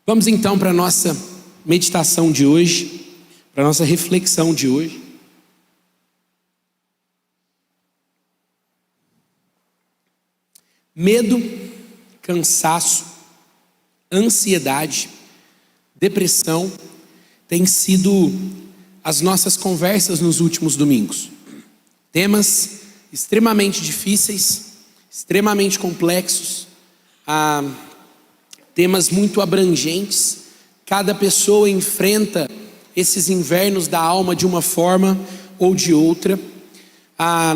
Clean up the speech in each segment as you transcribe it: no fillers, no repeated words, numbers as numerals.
Vamos então para a nossa meditação de hoje, para a nossa reflexão de hoje. Medo, cansaço, ansiedade, depressão têm sido as nossas conversas nos últimos domingos. Temas extremamente difíceis, extremamente complexos, temas muito abrangentes. Cada pessoa enfrenta esses invernos da alma de uma forma ou de outra.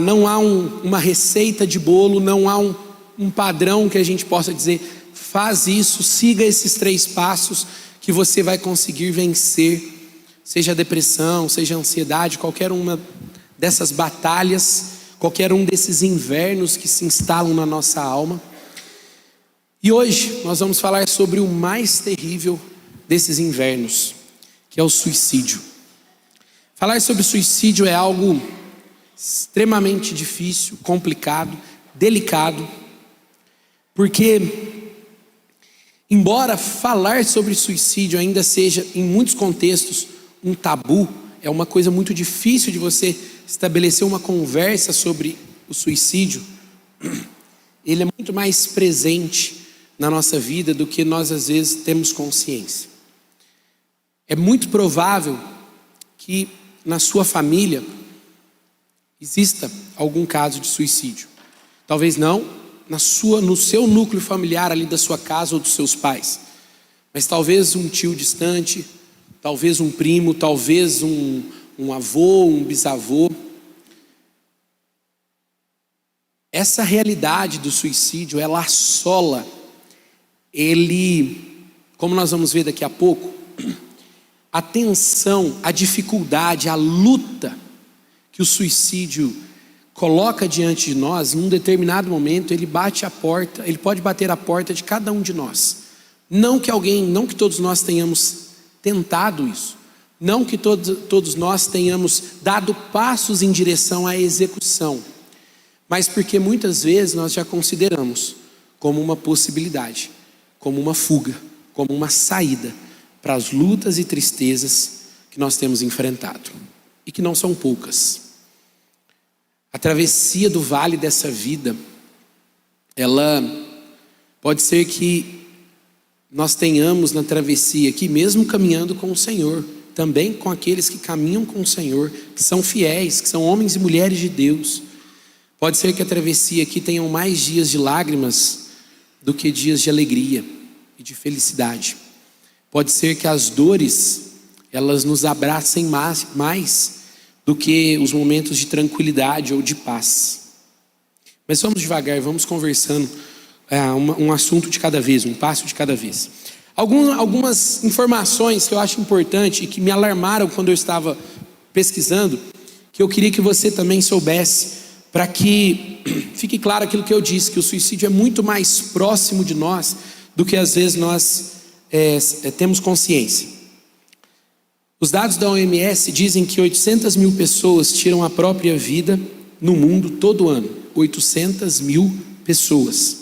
Não há uma receita de bolo, não há um padrão que a gente possa dizer: faz isso, siga esses 3 passos que você vai conseguir vencer, seja a depressão, seja a ansiedade, qualquer uma dessas batalhas, qualquer um desses invernos que se instalam na nossa alma. E hoje nós vamos falar sobre o mais terrível desses invernos, que é o suicídio. Falar sobre suicídio é algo extremamente difícil, complicado, delicado, porque embora falar sobre suicídio ainda seja, em muitos contextos, um tabu, é uma coisa muito difícil de você estabelecer uma conversa sobre o suicídio, ele é muito mais presente na nossa vida do que nós às vezes temos consciência. É muito provável que na sua família exista algum caso de suicídio. Talvez não no seu núcleo familiar ali da sua casa ou dos seus pais, mas talvez um tio distante, talvez um primo, talvez um avô, um bisavô. Essa realidade do suicídio, ela assola ele, como nós vamos ver daqui a pouco, a tensão, a dificuldade, a luta que o suicídio coloca diante de nós. Num determinado momento ele bate a porta, ele pode bater a porta de cada um de nós. Não que todos nós tenhamos tentado isso, não que todos nós tenhamos dado passos em direção à execução, mas porque muitas vezes nós já consideramos como uma possibilidade, como uma fuga, como uma saída para as lutas e tristezas que nós temos enfrentado, e que não são poucas. A travessia do vale dessa vida, ela pode ser que nós tenhamos na travessia aqui, mesmo caminhando com o Senhor, também com aqueles que caminham com o Senhor, que são fiéis, que são homens e mulheres de Deus. Pode ser que a travessia aqui tenham mais dias de lágrimas do que dias de alegria e de felicidade. Pode ser que as dores, elas nos abracem mais do que os momentos de tranquilidade ou de paz. Mas vamos devagar, vamos conversando, um assunto de cada vez, um passo de cada vez. Algumas informações que eu acho importante e que me alarmaram quando eu estava pesquisando, que eu queria que você também soubesse, para que fique claro aquilo que eu disse, que o suicídio é muito mais próximo de nós do que às vezes nós temos consciência. Os dados da OMS dizem que 800 mil pessoas tiram a própria vida no mundo todo ano. 800 mil pessoas.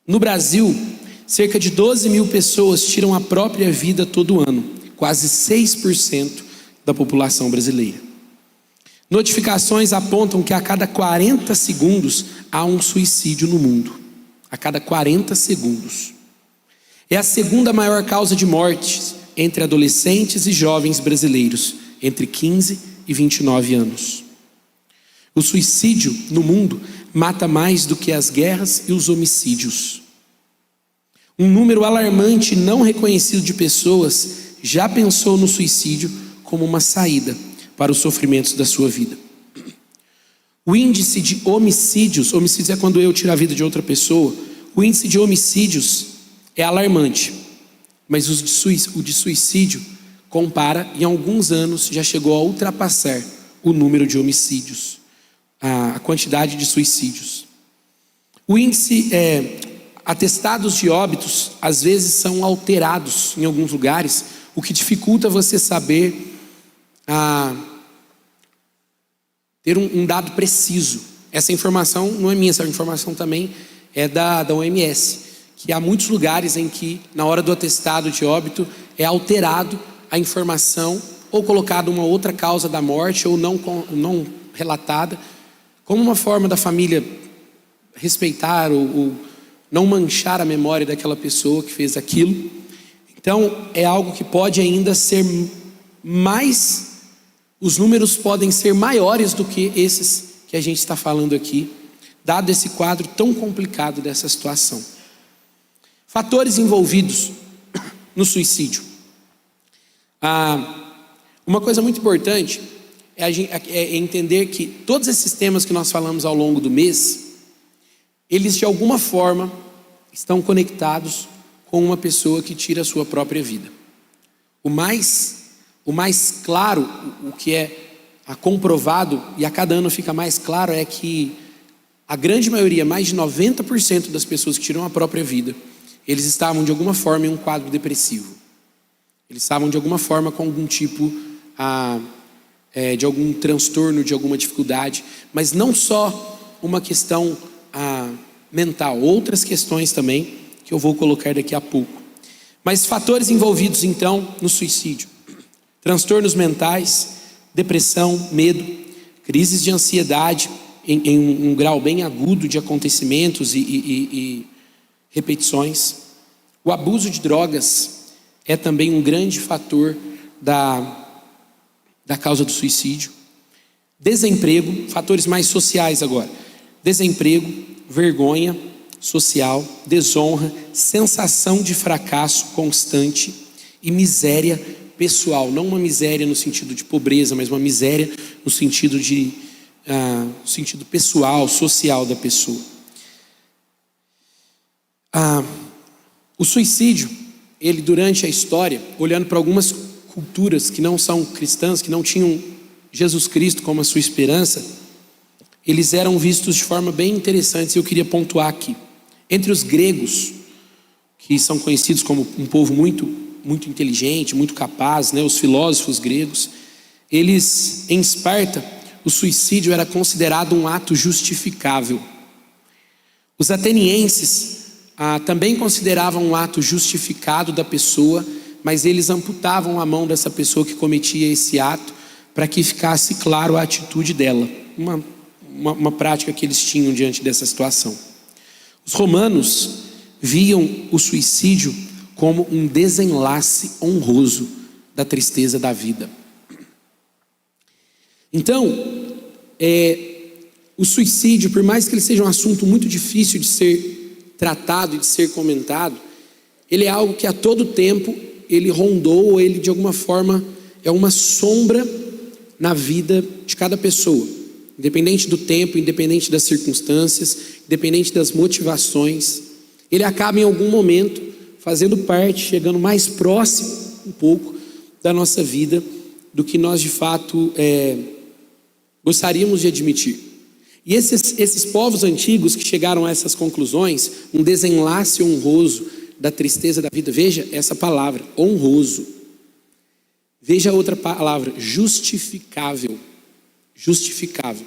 No Brasil, cerca de 12 mil pessoas tiram a própria vida todo ano. Quase 6% da população brasileira. Notificações apontam que a cada 40 segundos há um suicídio no mundo. A cada 40 segundos. É a segunda maior causa de mortes entre adolescentes e jovens brasileiros, entre 15 e 29 anos. O suicídio no mundo mata mais do que as guerras e os homicídios. Um número alarmante não reconhecido de pessoas já pensou no suicídio como uma saída para os sofrimentos da sua vida. O índice de homicídios é quando eu tiro a vida de outra pessoa, o índice de homicídios é alarmante, mas o de suicídio compara, em alguns anos já chegou a ultrapassar o número de homicídios, a quantidade de suicídios. O índice, atestados de óbitos, às vezes são alterados em alguns lugares, o que dificulta você saber ter um dado preciso. Essa informação não é minha, essa informação também é da OMS, que há muitos lugares em que, na hora do atestado de óbito, é alterado a informação ou colocada uma outra causa da morte ou não relatada, como uma forma da família respeitar ou não manchar a memória daquela pessoa que fez aquilo. Então é algo que pode ainda ser mais, os números podem ser maiores do que esses que a gente está falando aqui, dado esse quadro tão complicado dessa situação. Fatores envolvidos no suicídio. Uma coisa muito importante é entender que todos esses temas que nós falamos ao longo do mês, eles de alguma forma estão conectados com uma pessoa que tira a sua própria vida. O mais claro, o que é comprovado, e a cada ano fica mais claro, é que a grande maioria, mais de 90% das pessoas que tiram a própria vida, eles estavam de alguma forma em um quadro depressivo. Eles estavam de alguma forma com algum tipo de algum transtorno, de alguma dificuldade, mas não só uma questão mental, outras questões também que eu vou colocar daqui a pouco. Mas fatores envolvidos então no suicídio: transtornos mentais, depressão, medo, crises de ansiedade em um grau bem agudo de acontecimentos e repetições. O abuso de drogas é também um grande fator da causa do suicídio. Desemprego, fatores mais sociais agora: desemprego, vergonha social, desonra, sensação de fracasso constante e miséria pessoal. Não uma miséria no sentido de pobreza, mas uma miséria no sentido sentido pessoal, social da pessoa. O suicídio, ele durante a história, olhando para algumas culturas que não são cristãs, que não tinham Jesus Cristo como a sua esperança, eles eram vistos de forma bem interessante, e eu queria pontuar aqui. Entre os gregos, que são conhecidos como um povo muito, muito inteligente, muito capaz, né, os filósofos gregos, eles, em Esparta, o suicídio era considerado um ato justificável. Os atenienses também consideravam um ato justificado da pessoa, mas eles amputavam a mão dessa pessoa que cometia esse ato, para que ficasse claro a atitude dela. Uma prática que eles tinham diante dessa situação. Os romanos viam o suicídio como um desenlace honroso da tristeza da vida. Então, o suicídio, por mais que ele seja um assunto muito difícil de ser tratado e de ser comentado, ele é algo que a todo tempo ele rondou, ou ele de alguma forma é uma sombra na vida de cada pessoa, independente do tempo, independente das circunstâncias, independente das motivações. Ele acaba em algum momento fazendo parte, chegando mais próximo um pouco da nossa vida do que nós de fato gostaríamos de admitir. E esses povos antigos que chegaram a essas conclusões, um desenlace honroso da tristeza da vida, veja essa palavra, honroso. Veja a outra palavra, justificável. Justificável.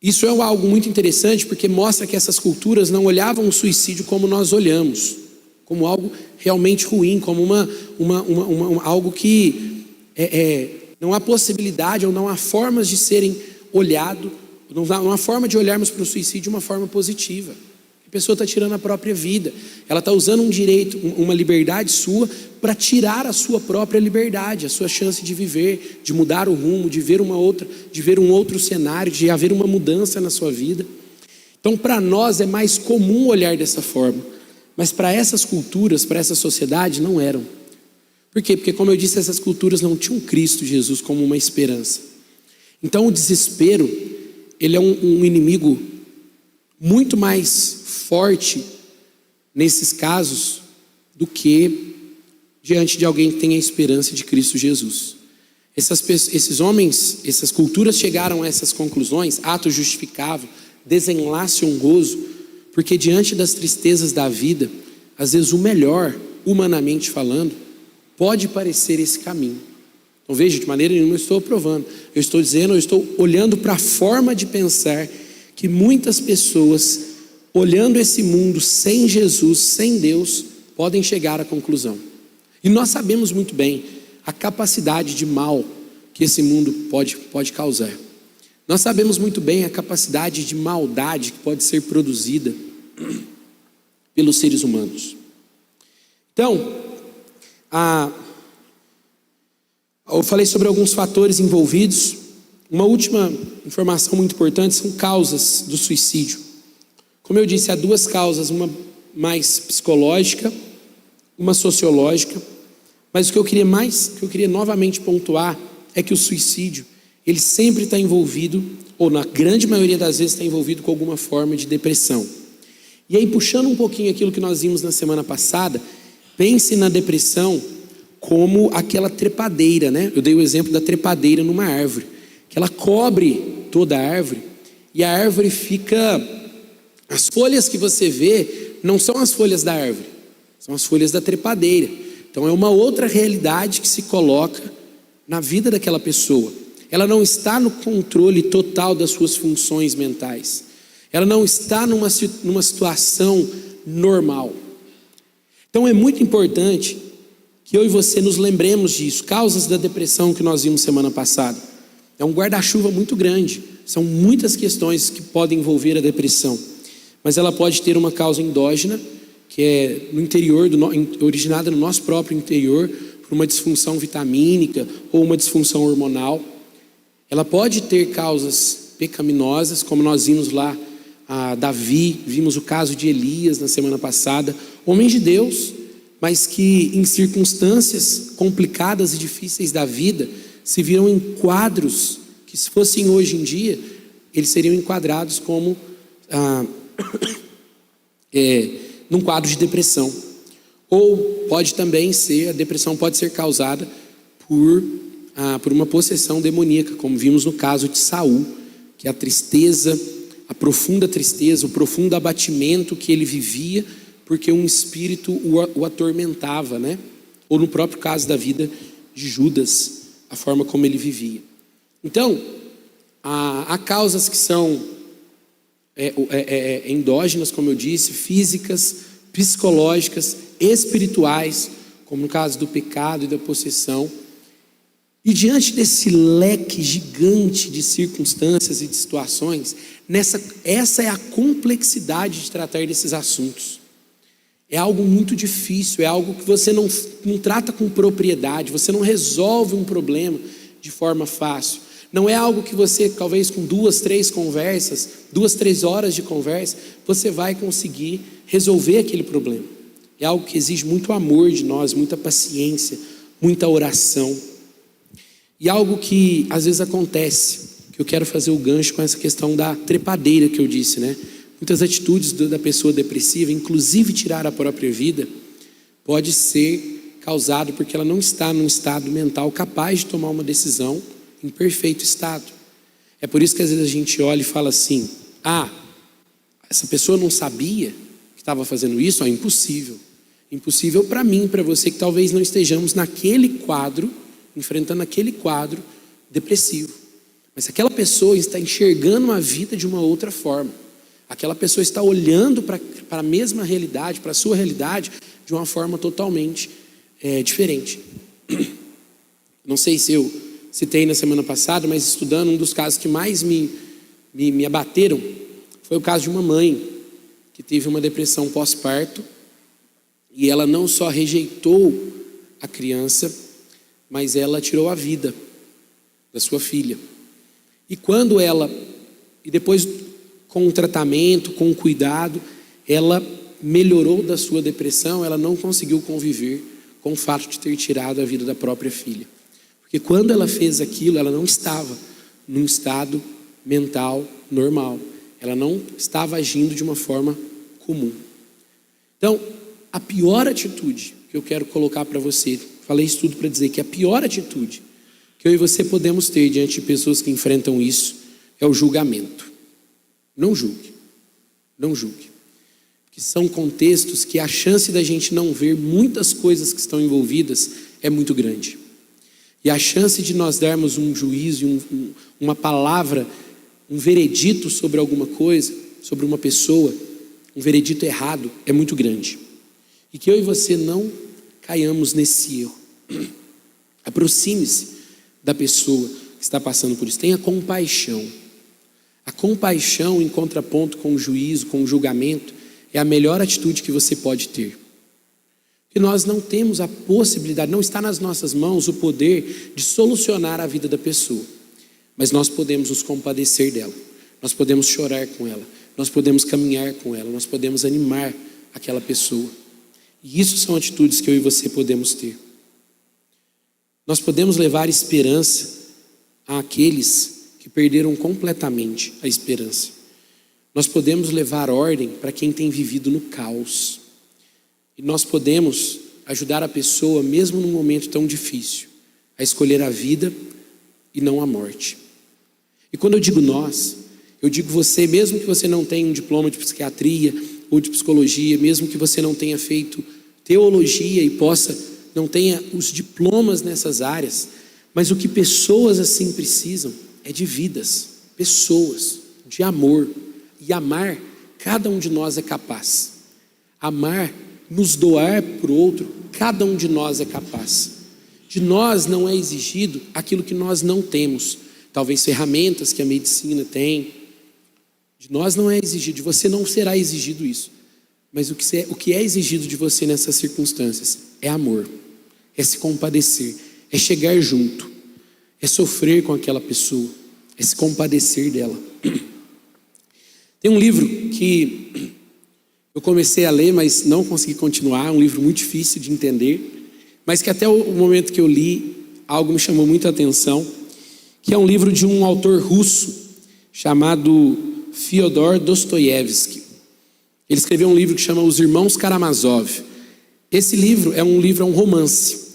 Isso é algo muito interessante, porque mostra que essas culturas não olhavam o suicídio como nós olhamos, como algo realmente ruim, como algo que não há possibilidade ou não há formas de serem olhado, não há forma de olharmos para o suicídio de uma forma positiva. A pessoa está tirando a própria vida, ela está usando um direito, uma liberdade sua, para tirar a sua própria liberdade, a sua chance de viver, de mudar o rumo, de ver um outro cenário, de haver uma mudança na sua vida. Então, para nós é mais comum olhar dessa forma, mas para essas culturas, para essa sociedade, não eram. Por quê? Porque, como eu disse, essas culturas não tinham Cristo Jesus como uma esperança. Então, o desespero, ele é um inimigo muito mais forte nesses casos do que diante de alguém que tem a esperança de Cristo Jesus. Esses homens, essas culturas chegaram a essas conclusões, ato justificável, desenlace honroso, porque diante das tristezas da vida, às vezes o melhor, humanamente falando, pode parecer esse caminho. Então veja, de maneira nenhuma eu estou aprovando, eu estou olhando para a forma de pensar que muitas pessoas olhando esse mundo sem Jesus, sem Deus, podem chegar à conclusão. E nós sabemos muito bem a capacidade de mal que esse mundo pode causar. Nós sabemos muito bem a capacidade de maldade que pode ser produzida pelos seres humanos. Então, eu falei sobre alguns fatores envolvidos. Uma última informação muito importante são causas do suicídio. Como eu disse, há duas causas, uma mais psicológica, uma sociológica. Mas o que eu queria novamente pontuar é que o suicídio, ele sempre está envolvido, ou na grande maioria das vezes está envolvido com alguma forma de depressão. E aí, puxando um pouquinho aquilo que nós vimos na semana passada, pense na depressão como aquela trepadeira, né? Eu dei o exemplo da trepadeira numa árvore, que ela cobre toda a árvore, e a árvore fica... As folhas que você vê não são as folhas da árvore, são as folhas da trepadeira. Então é uma outra realidade que se coloca na vida daquela pessoa. Ela não está no controle total das suas funções mentais. Ela não está numa situação normal. Então é muito importante que eu e você nos lembremos disso. Causas da depressão que nós vimos semana passada. É um guarda-chuva muito grande. São muitas questões que podem envolver a depressão. Mas ela pode ter uma causa endógena, que é no interior, originada no nosso próprio interior, por uma disfunção vitamínica ou uma disfunção hormonal. Ela pode ter causas pecaminosas, como nós vimos lá a Davi, vimos o caso de Elias na semana passada, homens de Deus, mas que em circunstâncias complicadas e difíceis da vida, se viram em quadros que, se fossem hoje em dia, eles seriam enquadrados como num quadro de depressão. Ou pode também ser, a depressão pode ser causada por uma possessão demoníaca, como vimos no caso de Saul, que a tristeza, a profunda tristeza, o profundo abatimento que ele vivia, porque um espírito o atormentava, né? Ou no próprio caso da vida de Judas, a forma como ele vivia. Então, há causas que são endógenas, como eu disse, físicas, psicológicas, espirituais, como no caso do pecado e da possessão. E diante desse leque gigante de circunstâncias e de situações, essa é a complexidade de tratar desses assuntos. É algo muito difícil, é algo que você não trata com propriedade, você não resolve um problema de forma fácil. Não é algo que você, talvez com 2, 3 conversas, 2, 3 horas de conversa, você vai conseguir resolver aquele problema. É algo que exige muito amor de nós, muita paciência, muita oração. E algo que às vezes acontece, que eu quero fazer o gancho com essa questão da trepadeira que eu disse, né? Muitas atitudes da pessoa depressiva, inclusive tirar a própria vida, pode ser causado porque ela não está num estado mental capaz de tomar uma decisão em perfeito estado. É por isso que às vezes a gente olha e fala assim: essa pessoa não sabia que estava fazendo isso? Impossível. Impossível para mim, para você, que talvez não estejamos naquele quadro, enfrentando aquele quadro depressivo. Mas aquela pessoa está enxergando a vida de uma outra forma. Aquela pessoa está olhando para a mesma realidade, para a sua realidade, de uma forma totalmente diferente. Não sei se eu citei na semana passada, mas estudando, um dos casos que mais me abateram foi o caso de uma mãe que teve uma depressão pós-parto, e ela não só rejeitou a criança, mas ela tirou a vida da sua filha. E depois, com o tratamento, com o cuidado, ela melhorou da sua depressão. Ela não conseguiu conviver com o fato de ter tirado a vida da própria filha. Porque quando ela fez aquilo, ela não estava num estado mental normal. Ela não estava agindo de uma forma comum. Então, a pior atitude que eu quero colocar para você, falei isso tudo para dizer que a pior atitude que eu e você podemos ter diante de pessoas que enfrentam isso é o julgamento. Não julgue. Não julgue. Porque são contextos que a chance da gente não ver muitas coisas que estão envolvidas é muito grande. E a chance de nós darmos um juízo, uma palavra, um veredito sobre alguma coisa, sobre uma pessoa, um veredito errado é muito grande. E que eu e você não caiamos nesse erro. Aproxime-se da pessoa que está passando por isso. Tenha compaixão. A compaixão em contraponto com o juízo, com o julgamento, é a melhor atitude que você pode ter. Porque nós não temos a possibilidade, não está nas nossas mãos o poder de solucionar a vida da pessoa. Mas nós podemos nos compadecer dela. Nós podemos chorar com ela. Nós podemos caminhar com ela. Nós podemos animar aquela pessoa. E isso são atitudes que eu e você podemos ter. Nós podemos levar esperança àqueles que perderam completamente a esperança. Nós podemos levar ordem para quem tem vivido no caos. E nós podemos ajudar a pessoa, mesmo num momento tão difícil, a escolher a vida e não a morte. E quando eu digo nós, eu digo você, mesmo que você não tenha um diploma de psiquiatria ou de psicologia, mesmo que você não tenha feito teologia e não tenha os diplomas nessas áreas, mas o que pessoas assim precisam é de vidas, pessoas, de amor. E amar, cada um de nós é capaz. Amar, nos doar para o outro, cada um de nós é capaz. De nós não é exigido aquilo que nós não temos. Talvez ferramentas que a medicina tem. De nós não é exigido, de você não será exigido isso. Mas o que é exigido de você nessas circunstâncias é amor, é se compadecer, é chegar junto, é sofrer com aquela pessoa, é se compadecer dela. Tem um livro que eu comecei a ler, mas não consegui continuar, é um livro muito difícil de entender, mas que até o momento que eu li, algo me chamou muita atenção, que é um livro de um autor russo chamado Fyodor Dostoiévski. Ele escreveu um livro que chama Os Irmãos Karamazov. Esse livro é um romance.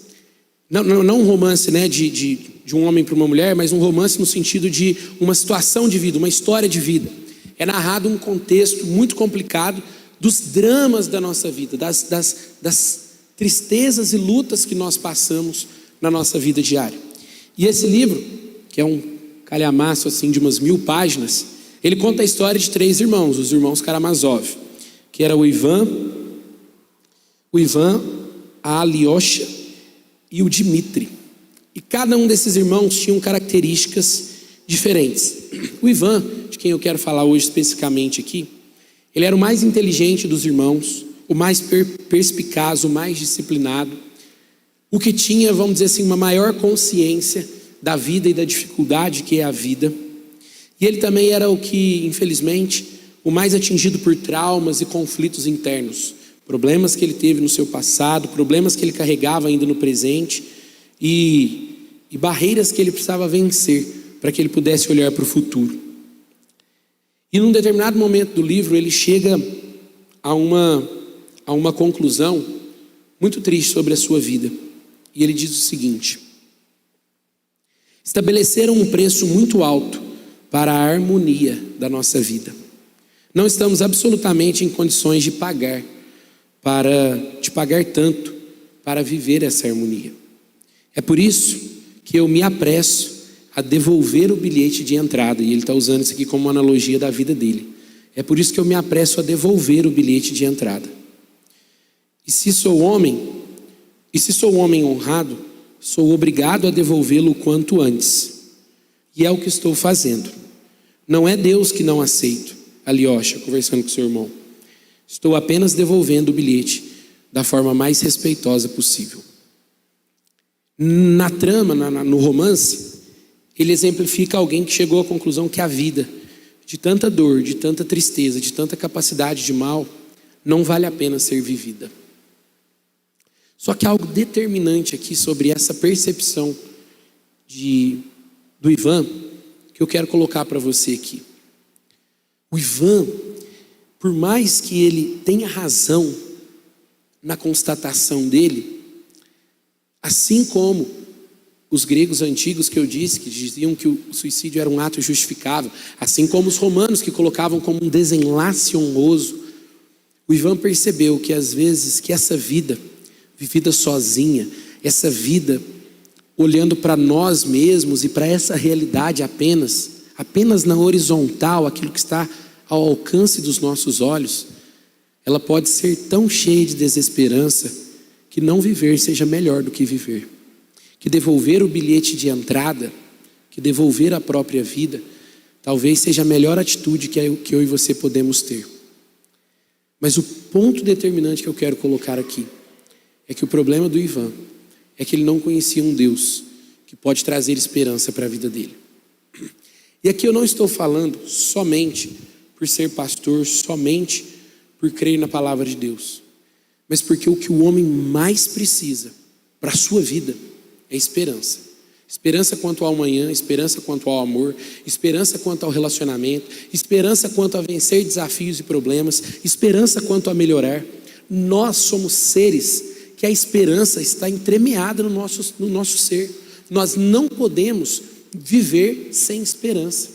Não um romance, né, de um homem para uma mulher, mas um romance no sentido de uma situação de vida, uma história de vida. É narrado um contexto muito complicado dos dramas da nossa vida, das tristezas e lutas que nós passamos na nossa vida diária. E esse livro, que é um calhamaço assim, de umas 1000 páginas, ele conta a história de 3 irmãos, os irmãos Karamazov, que era o Ivan, a Alyosha e o Dmitri. E cada um desses irmãos tinham características diferentes. O Ivan, de quem eu quero falar hoje especificamente aqui, ele era o mais inteligente dos irmãos, o mais perspicaz, o mais disciplinado, o que tinha, vamos dizer assim, uma maior consciência da vida e da dificuldade que é a vida. E ele também era o que, infelizmente, o mais atingido por traumas e conflitos internos, problemas que ele teve no seu passado, problemas que ele carregava ainda no presente e barreiras que ele precisava vencer para que ele pudesse olhar para o futuro. E num determinado momento do livro ele chega a uma conclusão muito triste sobre a sua vida. E ele diz o seguinte: estabeleceram um preço muito alto para a harmonia da nossa vida. Não estamos absolutamente em condições de pagar tanto para viver essa harmonia. É por isso que eu me apresso a devolver o bilhete de entrada. E ele está usando isso aqui como uma analogia da vida dele. É por isso que eu me apresso a devolver o bilhete de entrada. E se sou homem honrado, sou obrigado a devolvê-lo o quanto antes. E é o que estou fazendo. Não é Deus que não aceito. Alyosha, conversando com seu irmão. Estou apenas devolvendo o bilhete da forma mais respeitosa possível. Na trama, no romance, ele exemplifica alguém que chegou à conclusão que a vida, de tanta dor, de tanta tristeza, de tanta capacidade de mal, não vale a pena ser vivida. Só que há algo determinante aqui sobre essa percepção do Ivan, que eu quero colocar para você aqui. O Ivan, por mais que ele tenha razão na constatação dele, assim como os gregos antigos que eu disse, que diziam que o suicídio era um ato justificável, assim como os romanos que colocavam como um desenlace honroso, o Ivan percebeu que às vezes que essa vida vivida sozinha, essa vida olhando para nós mesmos e para essa realidade apenas na horizontal, aquilo que está ao alcance dos nossos olhos, ela pode ser tão cheia de desesperança que não viver seja melhor do que viver. Que devolver o bilhete de entrada, que devolver a própria vida, talvez seja a melhor atitude que eu e você podemos ter. Mas o ponto determinante que eu quero colocar aqui é que o problema do Ivan é que ele não conhecia um Deus que pode trazer esperança para a vida dele. E aqui eu não estou falando somente por ser pastor, somente por crer na palavra de Deus, mas porque o que o homem mais precisa para a sua vida é esperança. Esperança quanto ao amanhã, esperança quanto ao amor, esperança quanto ao relacionamento, esperança quanto a vencer desafios e problemas, esperança quanto a melhorar. Nós somos seres que a esperança está entremeada no nosso ser. Nós não podemos viver sem esperança.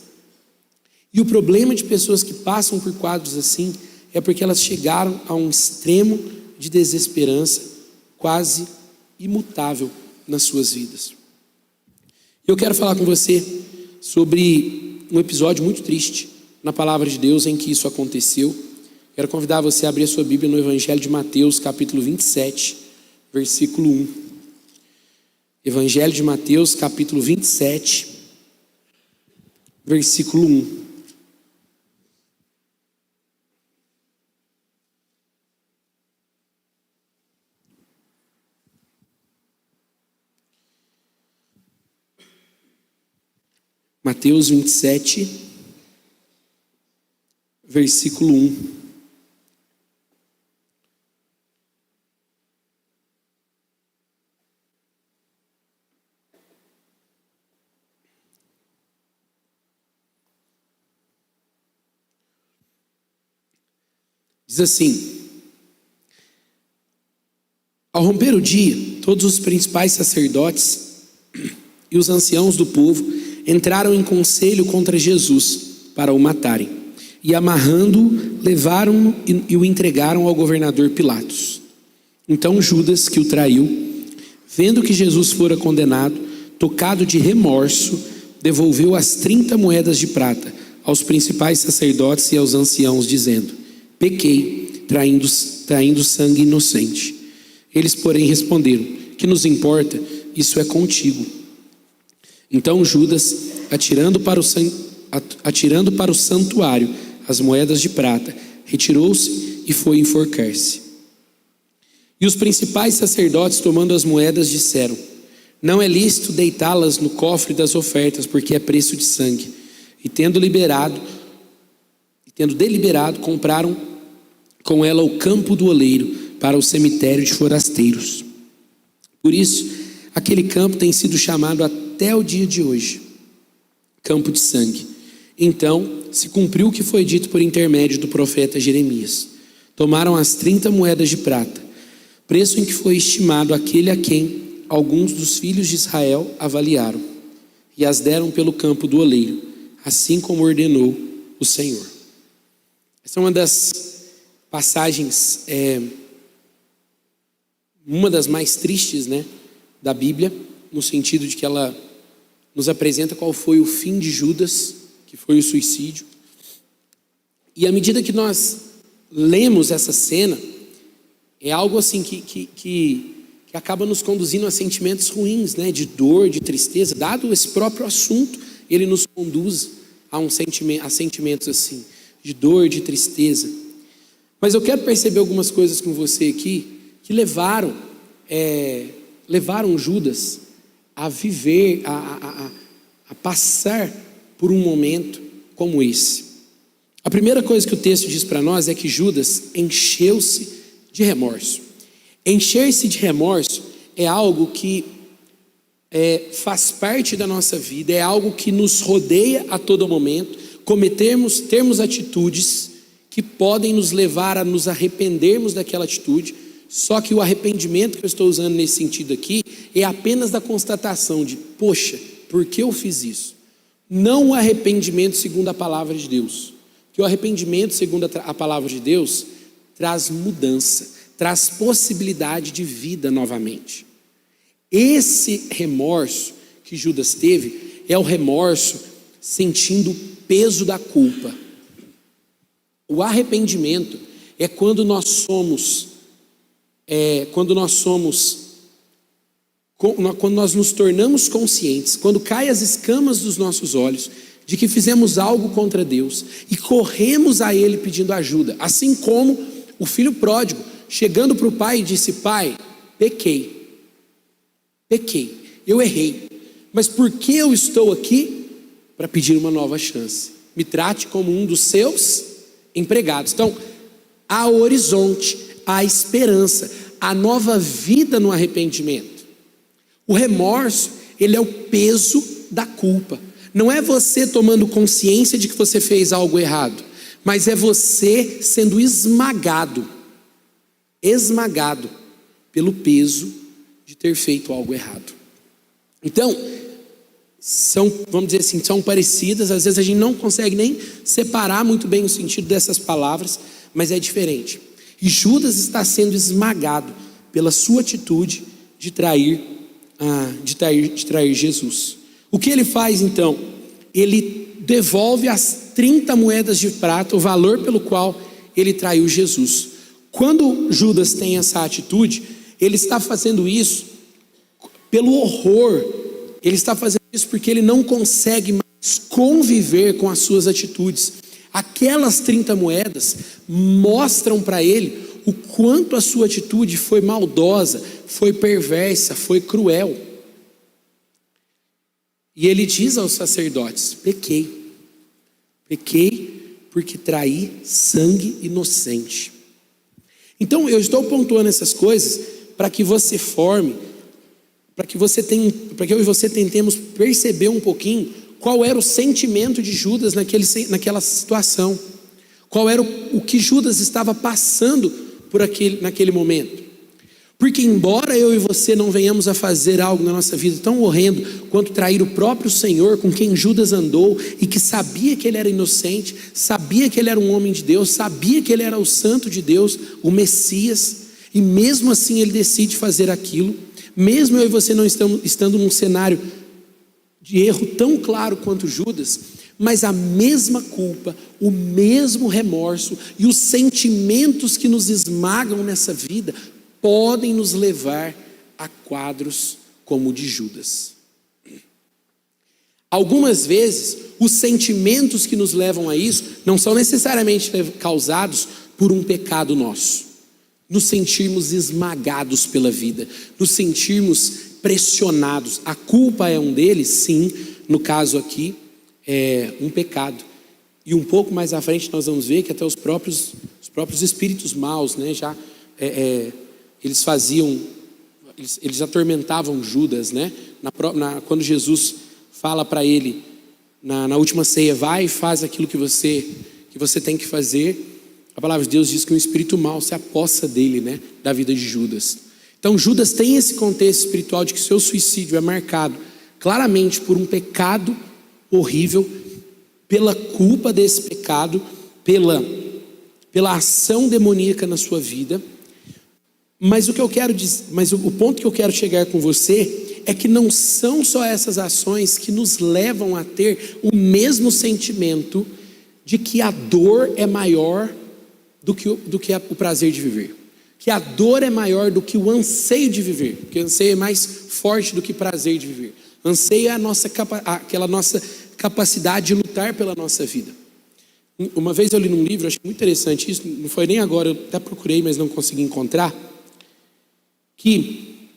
E o problema de pessoas que passam por quadros assim é porque elas chegaram a um extremo de desesperança quase imutável nas suas vidas. Eu quero falar com você sobre um episódio muito triste na palavra de Deus em que isso aconteceu. Quero convidar você a abrir a sua Bíblia no Evangelho de Mateus, capítulo 27, versículo 1. Evangelho de Mateus, capítulo 27, versículo 1. Mateus 27, versículo 1. Diz assim: ao romper o dia, todos os principais sacerdotes e os anciãos do povo entraram em conselho contra Jesus para o matarem, e amarrando-o, levaram-no e o entregaram ao governador Pilatos. Então Judas, que o traiu, vendo que Jesus fora condenado, tocado de remorso, devolveu as 30 moedas de prata aos principais sacerdotes e aos anciãos, dizendo: pequei, traindo sangue inocente. Eles, porém, responderam: que nos importa? Isso é contigo. Então Judas, atirando para o santuário as moedas de prata, retirou-se e foi enforcar-se. E os principais sacerdotes, tomando as moedas, disseram: não é lícito deitá-las no cofre das ofertas, porque é preço de sangue. E tendo deliberado, compraram com ela o campo do oleiro para o cemitério de forasteiros. Por isso, aquele campo tem sido chamado até o dia de hoje campo de sangue. Então se cumpriu o que foi dito por intermédio do profeta Jeremias. Tomaram as 30 moedas de prata, preço em que foi estimado aquele a quem alguns dos filhos de Israel avaliaram, e as deram pelo campo do oleiro, assim como ordenou o Senhor. Essa é uma das passagens, uma das mais tristes, da Bíblia, no sentido de que ela nos apresenta qual foi o fim de Judas, que foi o suicídio. E à medida que nós lemos essa cena, é algo assim que acaba nos conduzindo a sentimentos ruins, de dor, de tristeza. Dado esse próprio assunto, ele nos conduz a sentimentos assim, de dor, de tristeza. Mas eu quero perceber algumas coisas com você aqui, que levaram Judas a viver, a passar por um momento como esse. A primeira coisa que o texto diz para nós é que Judas encheu-se de remorso. Encher-se de remorso é algo que faz parte da nossa vida, é algo que nos rodeia a todo momento, termos atitudes que podem nos levar a nos arrependermos daquela atitude. Só que o arrependimento que eu estou usando nesse sentido aqui é apenas da constatação de: poxa, por que eu fiz isso? Não o arrependimento segundo a palavra de Deus. Porque o arrependimento segundo a palavra de Deus traz mudança, traz possibilidade de vida novamente. Esse remorso que Judas teve é o remorso sentindo o peso da culpa. O arrependimento é quando nós nos tornamos conscientes, quando caem as escamas dos nossos olhos, de que fizemos algo contra Deus e corremos a Ele pedindo ajuda, assim como o filho pródigo, chegando para o pai e disse: pai, pequei, eu errei, mas por que eu estou aqui? Para pedir uma nova chance, me trate como um dos seus empregados. Então, há horizonte, há esperança, há nova vida no arrependimento. O remorso, ele é o peso da culpa. Não é você tomando consciência de que você fez algo errado, mas é você sendo esmagado pelo peso de ter feito algo errado. Então, vamos dizer assim, são parecidas. Às vezes a gente não consegue nem separar muito bem o sentido dessas palavras, mas é diferente. E Judas está sendo esmagado pela sua atitude de trair Jesus. O que ele faz então? Ele devolve as 30 moedas de prata, o valor pelo qual ele traiu Jesus. Quando Judas tem essa atitude, ele está fazendo isso pelo horror, ele está fazendo isso porque ele não consegue mais conviver com as suas atitudes. Aquelas 30 moedas mostram para ele o quanto a sua atitude foi maldosa, foi perversa, foi cruel. E ele diz aos sacerdotes: pequei porque traí sangue inocente. Então eu estou pontuando essas coisas para que você para que eu e você tentemos perceber um pouquinho qual era o sentimento de Judas naquela situação, qual era o que Judas estava passando naquele momento. Porque embora eu e você não venhamos a fazer algo na nossa vida tão horrendo quanto trair o próprio Senhor com quem Judas andou, e que sabia que ele era inocente, sabia que ele era um homem de Deus, sabia que ele era o santo de Deus, o Messias, e mesmo assim ele decide fazer aquilo, mesmo eu e você não estando num cenário de erro tão claro quanto Judas, mas a mesma culpa, o mesmo remorso e os sentimentos que nos esmagam nessa vida podem nos levar a quadros como o de Judas. Algumas vezes, os sentimentos que nos levam a isso não são necessariamente causados por um pecado nosso. Nos sentirmos esmagados pela vida, nos sentirmos pressionados. A culpa é um deles, sim, no caso aqui, é um pecado. E um pouco mais à frente nós vamos ver que até os próprios espíritos maus, né, eles atormentavam Judas, né? Quando Jesus fala para ele na última ceia: vai e faz aquilo que você tem que fazer, a palavra de Deus diz que um espírito mau se apossa dele, né? Da vida de Judas. Então Judas tem esse contexto espiritual de que seu suicídio é marcado claramente por um pecado horrível, pela culpa desse pecado, pela ação demoníaca na sua vida. Mas o ponto que eu quero chegar com você é que não são só essas ações que nos levam a ter o mesmo sentimento de que a dor é maior do que o prazer de viver, que a dor é maior do que o anseio de viver, porque o anseio é mais forte do que prazer de viver. Anseio é aquela nossa capacidade de lutar pela nossa vida. Uma vez eu li num livro, achei muito interessante isso, não foi nem agora, eu até procurei, mas não consegui encontrar, que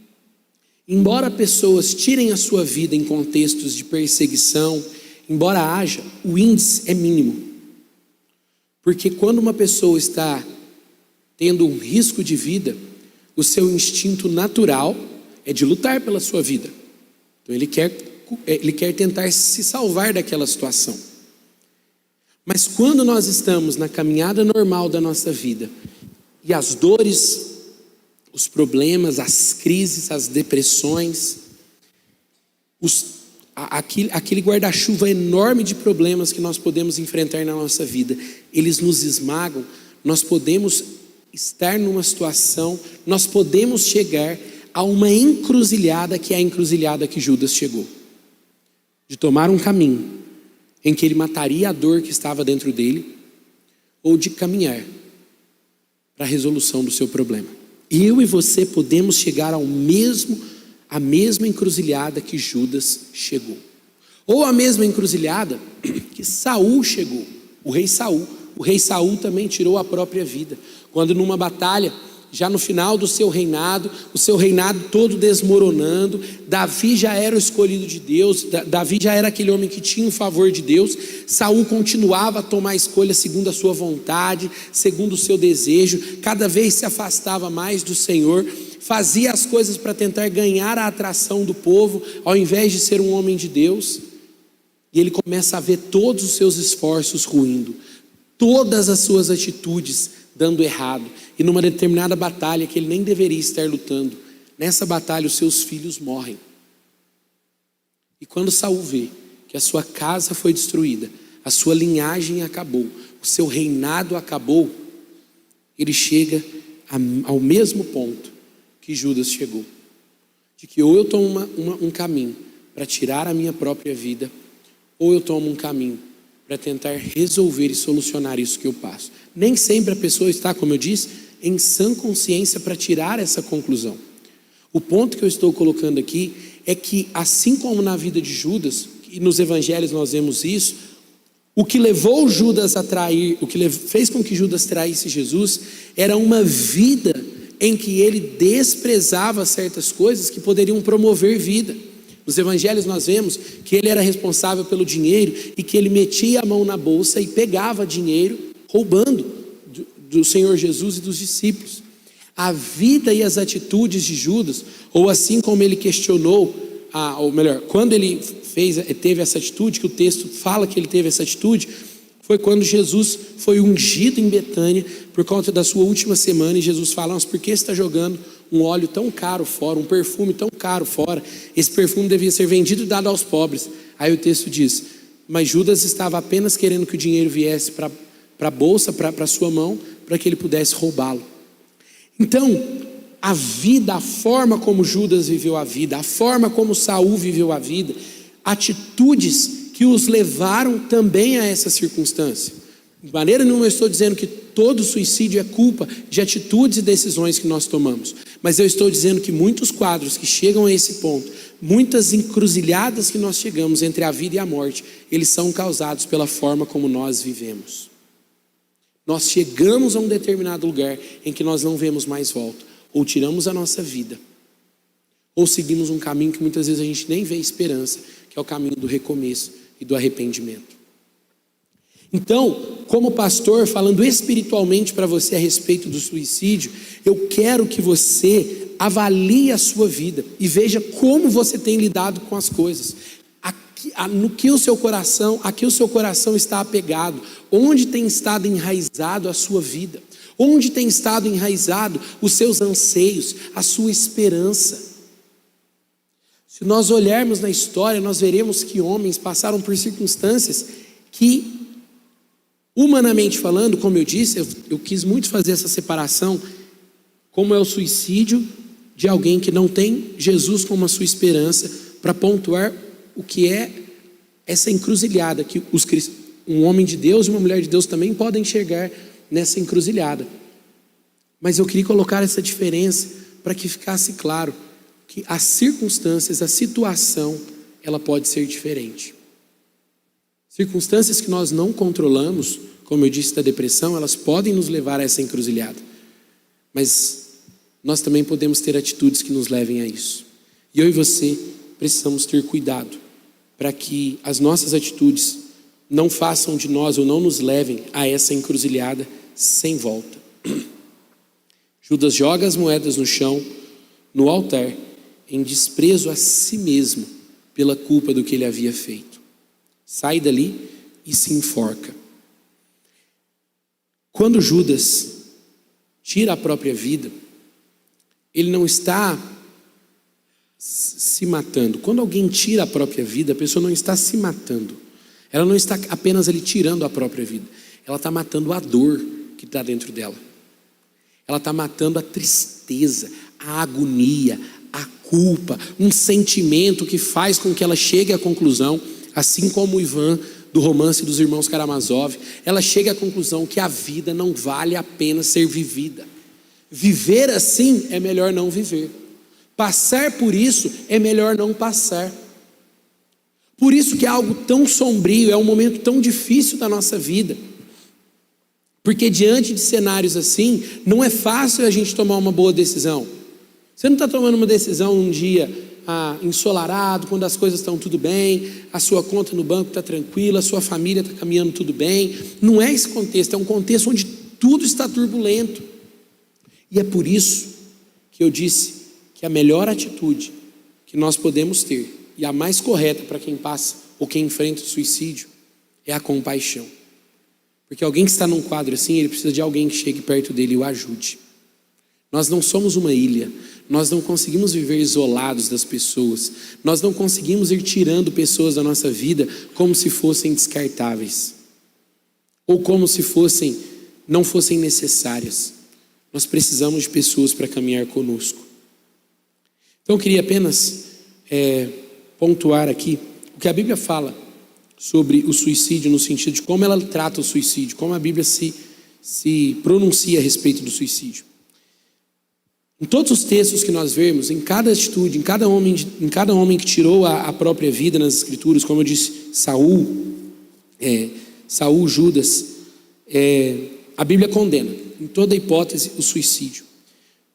embora pessoas tirem a sua vida em contextos de perseguição, embora haja, o índice é mínimo. Porque quando uma pessoa está tendo um risco de vida, o seu instinto natural é de lutar pela sua vida. Então ele quer tentar se salvar daquela situação. Mas quando nós estamos na caminhada normal da nossa vida, e as dores, os problemas, as crises, as depressões, aquele guarda-chuva enorme de problemas que nós podemos enfrentar na nossa vida, eles nos esmagam. Nós podemos estar numa situação, nós podemos chegar a uma encruzilhada, que é a encruzilhada que Judas chegou, de tomar um caminho em que ele mataria a dor que estava dentro dele, ou de caminhar para a resolução do seu problema. Eu e você podemos chegar à mesma encruzilhada que Judas chegou. Ou a mesma encruzilhada que Saul chegou, o rei Saul. O rei Saul também tirou a própria vida, quando numa batalha, já no final do seu reinado, o seu reinado todo desmoronando, Davi já era o escolhido de Deus, Davi já era aquele homem que tinha o favor de Deus. Saul continuava a tomar escolha segundo a sua vontade, segundo o seu desejo, cada vez se afastava mais do Senhor, fazia as coisas para tentar ganhar a atração do povo, ao invés de ser um homem de Deus. E ele começa a ver todos os seus esforços ruindo, todas as suas atitudes dando errado. E numa determinada batalha que ele nem deveria estar lutando, nessa batalha os seus filhos morrem. E quando Saul vê que a sua casa foi destruída, a sua linhagem acabou, o seu reinado acabou, ele chega ao mesmo ponto que Judas chegou, de que ou eu tomo um caminho para tirar a minha própria vida, ou eu tomo um caminho para tentar resolver e solucionar isso que eu passo. Nem sempre a pessoa está, como eu disse, em sã consciência para tirar essa conclusão. O ponto que eu estou colocando aqui é que, assim como na vida de Judas, e nos evangelhos nós vemos isso, o que levou Judas a trair, o que fez com que Judas traísse Jesus, era uma vida em que ele desprezava certas coisas que poderiam promover vida. Nos evangelhos nós vemos que ele era responsável pelo dinheiro e que ele metia a mão na bolsa e pegava dinheiro, roubando do Senhor Jesus e dos discípulos. A vida e as atitudes de Judas, ou assim como ele questionou, ou melhor, quando ele teve essa atitude, que o texto fala que ele teve essa atitude, foi quando Jesus foi ungido em Betânia, por conta da sua última semana, e Jesus fala: mas por que você está jogando um óleo tão caro fora, um perfume tão caro fora? Esse perfume devia ser vendido e dado aos pobres. Aí o texto diz: mas Judas estava apenas querendo que o dinheiro viesse para a bolsa, para a sua mão, para que ele pudesse roubá-lo. Então, a vida, a forma como Judas viveu a vida, a forma como Saul viveu a vida, atitudes que os levaram também a essa circunstância. De maneira nenhuma eu estou dizendo que todo suicídio é culpa de atitudes e decisões que nós tomamos, mas eu estou dizendo que muitos quadros que chegam a esse ponto, muitas encruzilhadas que nós chegamos entre a vida e a morte, eles são causados pela forma como nós vivemos. Nós chegamos a um determinado lugar em que nós não vemos mais volta, ou tiramos a nossa vida, ou seguimos um caminho que muitas vezes a gente nem vê esperança, que é o caminho do recomeço e do arrependimento. Então, como pastor, falando espiritualmente para você a respeito do suicídio, eu quero que você avalie a sua vida e veja como você tem lidado com as coisas. No que o seu coração, a que o seu coração está apegado, onde tem estado enraizado a sua vida, onde tem estado enraizado os seus anseios, a sua esperança. Se nós olharmos na história, nós veremos que homens passaram por circunstâncias que, humanamente falando, como eu disse, eu quis muito fazer essa separação, como é o suicídio de alguém que não tem Jesus como a sua esperança, para pontuar o que é essa encruzilhada, que um homem de Deus e uma mulher de Deus também podem enxergar nessa encruzilhada. Mas eu queria colocar essa diferença para que ficasse claro que as circunstâncias, a situação, ela pode ser diferente. Circunstâncias que nós não controlamos, como eu disse da depressão, elas podem nos levar a essa encruzilhada. Mas nós também podemos ter atitudes que nos levem a isso. E eu e você precisamos ter cuidado para que as nossas atitudes não façam de nós ou não nos levem a essa encruzilhada sem volta. Judas joga as moedas no chão, no altar, em desprezo a si mesmo pela culpa do que ele havia feito. Sai dali e se enforca. Quando Judas tira a própria vida, ele não está se matando. Quando alguém tira a própria vida, a pessoa não está se matando. Ela não está apenas ali tirando a própria vida. Ela está matando a dor que está dentro dela. Ela está matando a tristeza, a agonia, a culpa, um sentimento que faz com que ela chegue à conclusão, assim como o Ivan do romance dos irmãos Karamazov, ela chega à conclusão que a vida não vale a pena ser vivida. Viver assim é melhor não viver. Passar por isso é melhor não passar. Por isso que é algo tão sombrio, é um momento tão difícil da nossa vida. Porque diante de cenários assim, não é fácil a gente tomar uma boa decisão. Você não está tomando uma decisão um dia ensolarado, quando as coisas estão tudo bem, a sua conta no banco está tranquila, a sua família está caminhando tudo bem. Não é esse contexto, é um contexto onde tudo está turbulento. E é por isso que eu disse que a melhor atitude que nós podemos ter, e a mais correta para quem passa ou quem enfrenta o suicídio, é a compaixão. Porque alguém que está num quadro assim, ele precisa de alguém que chegue perto dele e o ajude. Nós não somos uma ilha, nós não conseguimos viver isolados das pessoas, nós não conseguimos ir tirando pessoas da nossa vida como se fossem descartáveis, ou como se não fossem necessárias. Nós precisamos de pessoas para caminhar conosco. Então eu queria apenas pontuar aqui o que a Bíblia fala sobre o suicídio, no sentido de como ela trata o suicídio, como a Bíblia se pronuncia a respeito do suicídio. Em todos os textos que nós vemos, em cada atitude, em cada homem que tirou a própria vida nas Escrituras, como eu disse, Saul, Judas, a Bíblia condena, em toda hipótese, o suicídio.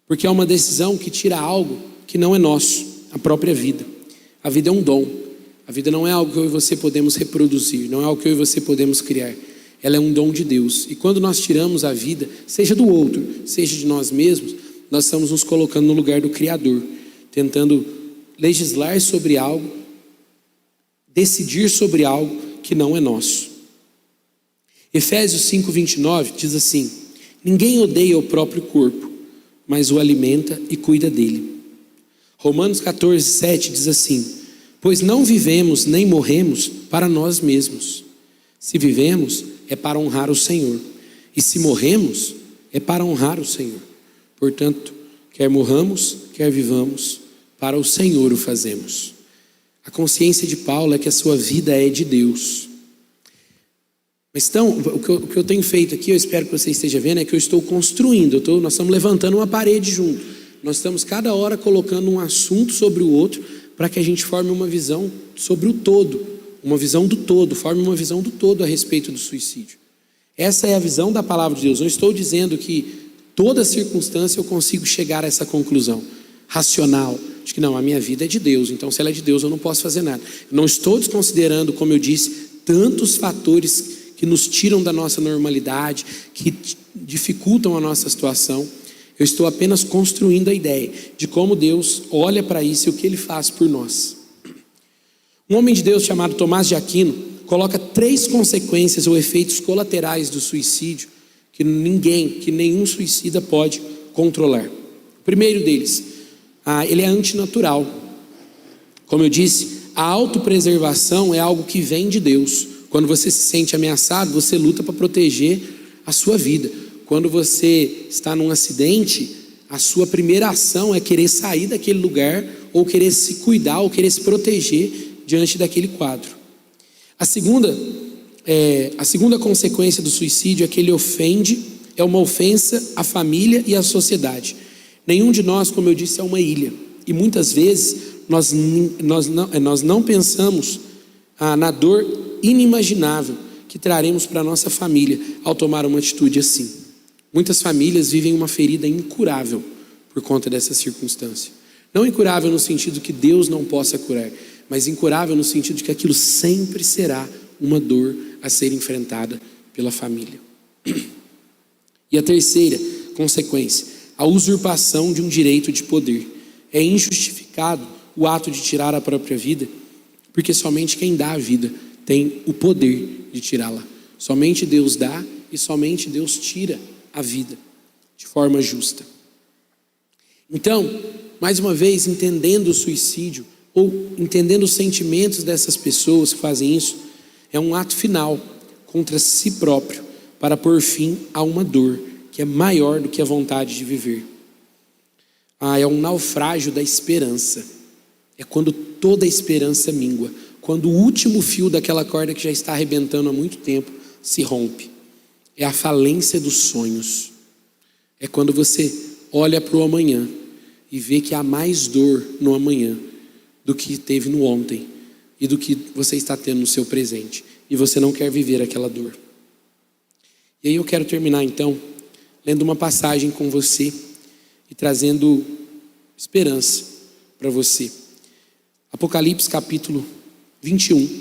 Porque é uma decisão que tira algo que não é nosso, a própria vida. A vida é um dom. A vida não é algo que eu e você podemos reproduzir, não é algo que eu e você podemos criar. Ela é um dom de Deus. E quando nós tiramos a vida, seja do outro, seja de nós mesmos, nós estamos nos colocando no lugar do Criador, tentando legislar sobre algo, decidir sobre algo que não é nosso. Efésios 5:29 diz assim: ninguém odeia o próprio corpo, mas o alimenta e cuida dele. Romanos 14:7 diz assim: pois não vivemos nem morremos para nós mesmos. Se vivemos, é para honrar o Senhor. E se morremos, é para honrar o Senhor. Portanto, quer morramos, quer vivamos, para o Senhor o fazemos. A consciência de Paulo é que a sua vida é de Deus. Mas então, o que eu tenho feito aqui, eu espero que você esteja vendo, é que eu estou construindo. Nós estamos levantando uma parede junto. Nós estamos cada hora colocando um assunto sobre o outro, para que a gente forme uma visão sobre o todo, forme uma visão do todo a respeito do suicídio. Essa é a visão da palavra de Deus. Não estou dizendo que toda circunstância eu consigo chegar a essa conclusão racional, de que não, a minha vida é de Deus, então se ela é de Deus eu não posso fazer nada. Não estou desconsiderando, como eu disse, tantos fatores que nos tiram da nossa normalidade, que dificultam a nossa situação. Eu estou apenas construindo a ideia de como Deus olha para isso e o que Ele faz por nós. Um homem de Deus chamado Tomás de Aquino coloca 3 consequências ou efeitos colaterais do suicídio que nenhum suicida pode controlar. O primeiro deles, ele é antinatural. Como eu disse, a autopreservação é algo que vem de Deus. Quando você se sente ameaçado, você luta para proteger a sua vida. Quando você está num acidente, a sua primeira ação é querer sair daquele lugar, ou querer se cuidar, ou querer se proteger diante daquele quadro. A segunda consequência do suicídio é que ele é uma ofensa à família e à sociedade. Nenhum de nós, como eu disse, é uma ilha. E muitas vezes nós não pensamos na dor inimaginável que traremos para a nossa família ao tomar uma atitude assim. Muitas famílias vivem uma ferida incurável por conta dessa circunstância. Não incurável no sentido que Deus não possa curar, mas incurável no sentido de que aquilo sempre será uma dor a ser enfrentada pela família. E a terceira consequência, a usurpação de um direito de poder. É injustificado o ato de tirar a própria vida, porque somente quem dá a vida tem o poder de tirá-la. Somente Deus dá e somente Deus tira a vida de forma justa. Então, mais uma vez, entendendo o suicídio, ou entendendo os sentimentos dessas pessoas que fazem isso, é um ato final contra si próprio, para pôr fim a uma dor que é maior do que a vontade de viver. É um naufrágio da esperança. É quando toda a esperança mingua, quando o último fio daquela corda que já está arrebentando há muito tempo se rompe. É a falência dos sonhos. É quando você olha para o amanhã e vê que há mais dor no amanhã do que teve no ontem e do que você está tendo no seu presente, e você não quer viver aquela dor. E aí eu quero terminar então lendo uma passagem com você e trazendo esperança para você. Apocalipse capítulo 21,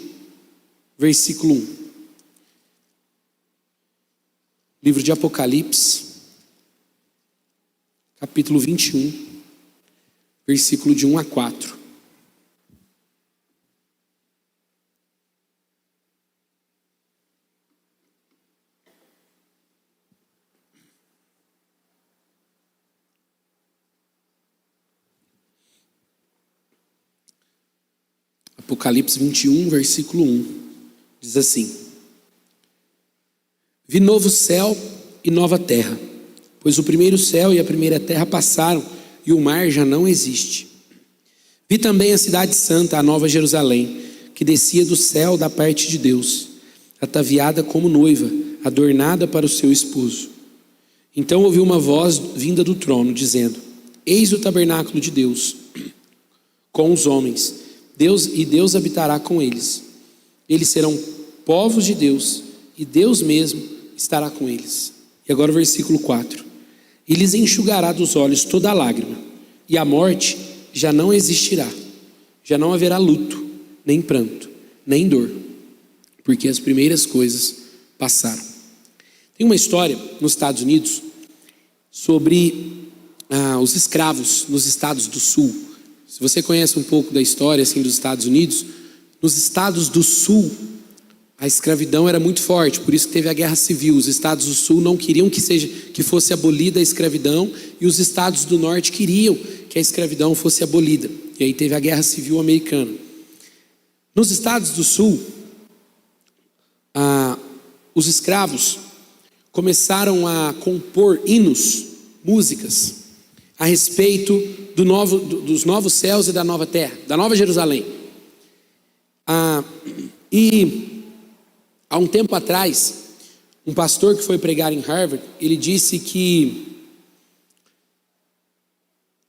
versículo 1. Livro de Apocalipse, capítulo 21, versículo de 1 a 4. Apocalipse 21, versículo 1, diz assim: Vi novo céu e nova terra, pois o primeiro céu e a primeira terra passaram e o mar já não existe. Vi também a cidade santa, a nova Jerusalém, que descia do céu da parte de Deus, ataviada como noiva, adornada para o seu esposo. Então ouvi uma voz vinda do trono, dizendo: Eis o tabernáculo de Deus com os homens, Deus habitará com eles. Eles serão povos de Deus, e Deus mesmo estará com eles. E agora o versículo 4. E lhes enxugará dos olhos toda a lágrima, e a morte já não existirá. Já não haverá luto, nem pranto, nem dor, porque as primeiras coisas passaram. Tem uma história nos Estados Unidos sobre os escravos nos estados do sul. Se você conhece um pouco da história assim, dos Estados Unidos, nos estados do sul a escravidão era muito forte, por isso que teve a guerra civil. Os estados do sul não queriam que fosse abolida a escravidão, e os estados do norte queriam que a escravidão fosse abolida. E aí teve a guerra civil americana. Nos estados do sul, os escravos começaram a compor hinos, músicas, a respeito dos novos céus e da nova terra, da nova Jerusalém. E há um tempo atrás, um pastor que foi pregar em Harvard, ele disse que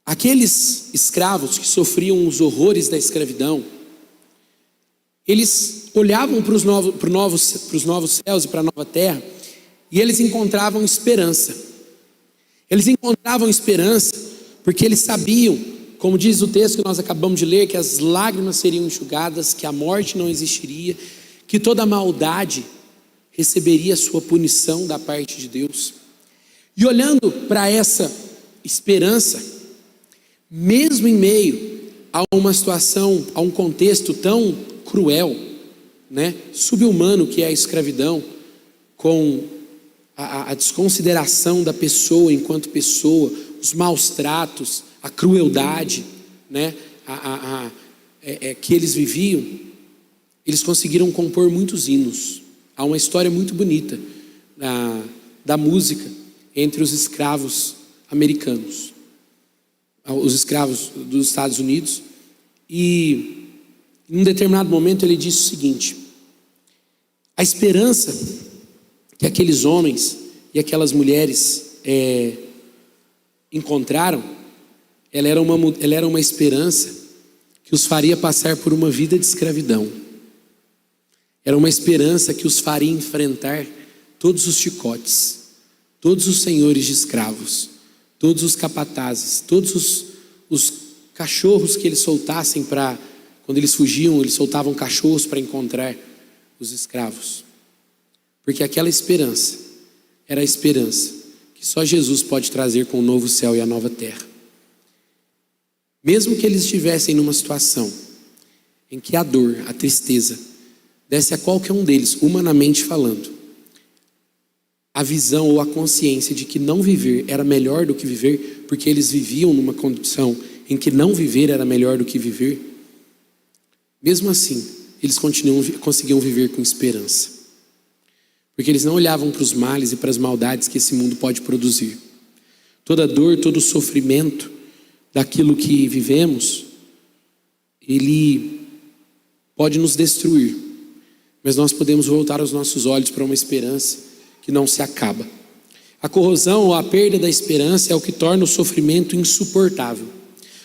aqueles escravos que sofriam os horrores da escravidão, eles olhavam para os novos céus e para a nova terra, e eles encontravam esperança. Eles encontravam esperança porque eles sabiam, como diz o texto que nós acabamos de ler, que as lágrimas seriam enxugadas, que a morte não existiria, que toda maldade receberia sua puniição da parte de Deus. E olhando para essa esperança, mesmo em meio a uma situação, a um contexto tão cruel, subhumano que é a escravidão, com a desconsideração da pessoa enquanto pessoa, os maus tratos, a crueldade, que eles viviam, eles conseguiram compor muitos hinos. Há uma história muito bonita da música entre os escravos americanos, os escravos dos Estados Unidos. E em um determinado momento ele disse o seguinte: a esperança que aqueles homens e aquelas mulheres encontraram, ela era uma esperança que os faria passar por uma vida de escravidão. Era uma esperança que os faria enfrentar todos os chicotes, todos os senhores de escravos, todos os capatazes, todos os cachorros que eles soltassem quando eles fugiam, eles soltavam cachorros para encontrar os escravos. Porque aquela esperança era a esperança que só Jesus pode trazer com o novo céu e a nova terra. Mesmo que eles estivessem numa situação em que a dor, a tristeza, desse a qualquer um deles, humanamente falando, a visão ou a consciência de que não viver era melhor do que viver, porque eles viviam numa condição em que não viver era melhor do que viver, mesmo assim, eles conseguiam viver com esperança. Porque eles não olhavam para os males e para as maldades que esse mundo pode produzir. Toda dor, todo sofrimento daquilo que vivemos, ele pode nos destruir. Mas nós podemos voltar os nossos olhos para uma esperança que não se acaba. A corrosão ou a perda da esperança é o que torna o sofrimento insuportável.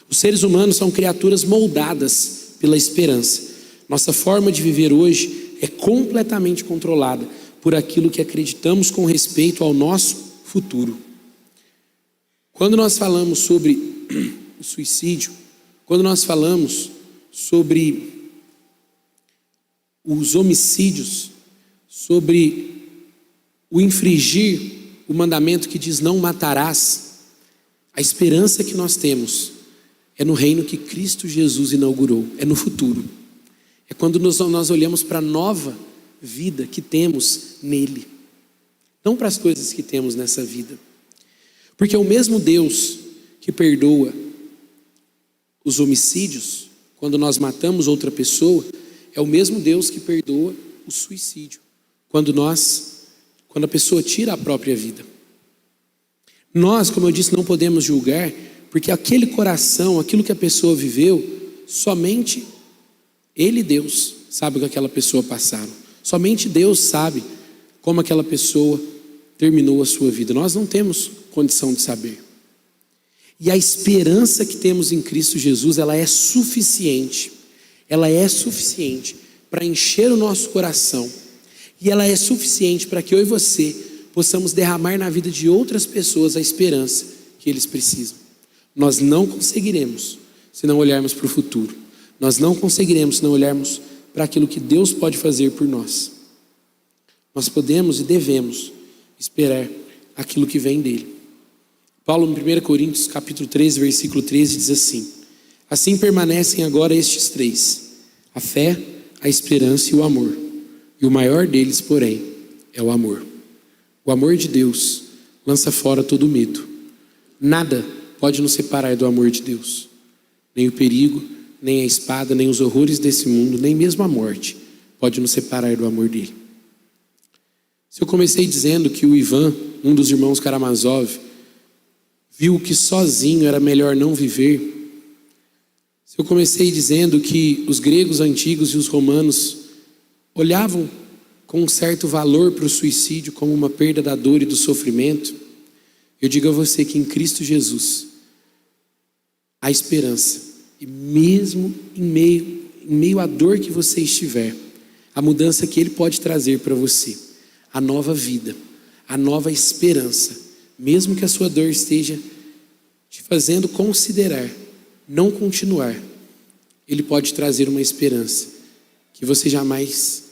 Os seres humanos são criaturas moldadas pela esperança. Nossa forma de viver hoje é completamente controlada por aquilo que acreditamos com respeito ao nosso futuro. Quando nós falamos sobre o suicídio, quando nós falamos sobre os homicídios, sobre o infringir o mandamento que diz não matarás, a esperança que nós temos é no reino que Cristo Jesus inaugurou, é no futuro. É quando nós olhamos para a nova vida que temos nele, não para as coisas que temos nessa vida. Porque o mesmo Deus que perdoa os homicídios, quando nós matamos outra pessoa, é o mesmo Deus que perdoa o suicídio, quando a pessoa tira a própria vida. Nós, como eu disse, não podemos julgar, porque aquele coração, aquilo que a pessoa viveu, somente Ele e Deus sabe o que aquela pessoa passaram. Somente Deus sabe como aquela pessoa terminou a sua vida. Nós não temos condição de saber. E a esperança que temos em Cristo Jesus, ela é suficiente. Ela é suficiente para encher o nosso coração. E ela é suficiente para que eu e você possamos derramar na vida de outras pessoas a esperança que eles precisam. Nós não conseguiremos se não olharmos para o futuro. Nós não conseguiremos se não olharmos para aquilo que Deus pode fazer por nós. Nós podemos e devemos esperar aquilo que vem dele. Paulo, em 1 Coríntios, capítulo 13, versículo 13, diz assim: assim permanecem agora estes três: a fé, a esperança e o amor. E o maior deles, porém, é o amor. O amor de Deus lança fora todo medo. Nada pode nos separar do amor de Deus. Nem o perigo, nem a espada, nem os horrores desse mundo, nem mesmo a morte pode nos separar do amor dele. Se eu comecei dizendo que o Ivan, um dos irmãos Karamazov, viu que sozinho era melhor não viver, se eu comecei dizendo que os gregos antigos e os romanos olhavam com um certo valor para o suicídio como uma perda da dor e do sofrimento, eu digo a você que em Cristo Jesus há esperança. E mesmo em meio à dor que você estiver, a mudança que Ele pode trazer para você, a nova vida, a nova esperança, mesmo que a sua dor esteja te fazendo considerar não continuar, Ele pode trazer uma esperança que você jamais